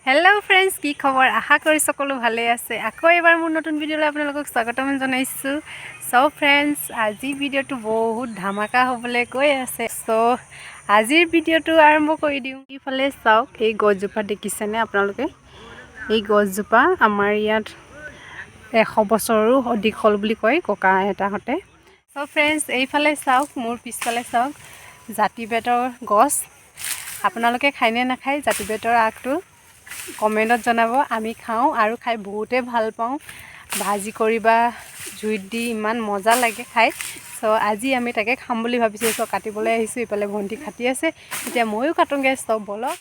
Hello' friends, কি খবৰ? আশা কৰি সকলো ভালে আছে। আকৌ এবাৰ মোৰ নতুন ভিডিঅ'লৈ আপোনালোকক স্বাগতম জনাইছোঁ। ফ্ৰেণ্ডছ, আজি ভিডিঅ'টো বহুত ধামাকা হ'বলৈ গৈ আছে। আজিৰ ভিডিঅ'টো আৰম্ভ কৰি দিওঁ। ইফালে চাওক, এই গছজোপা দেখিছেনে আপোনালোকে? এই গছজোপা আমাৰ ইয়াত 100 বছৰো অধিক হ'ল বুলি কয় ককা আইতাহঁতে। ফ্ৰেণ্ডছ, এইফালে চাওক, মোৰ পিছফালে চাওক, জাতি বেতৰ গছ। আপোনালোকে খায়নে নাখায় জাতি বেতৰ আগটো? কমেণ্টত জনাব। আমি খাওঁ আৰু খাই বহুতেই ভাল পাওঁ। ভাজি কৰি বা জুইত দি ইমান মজা লাগে খাই। আজি আমি তাকে খাম বুলি ভাবিছোঁ। কাটিবলৈ আহিছোঁ। ইফালে ভণ্টি কাটি আছে, এতিয়া ময়ো কাটোঁগৈ। বলক।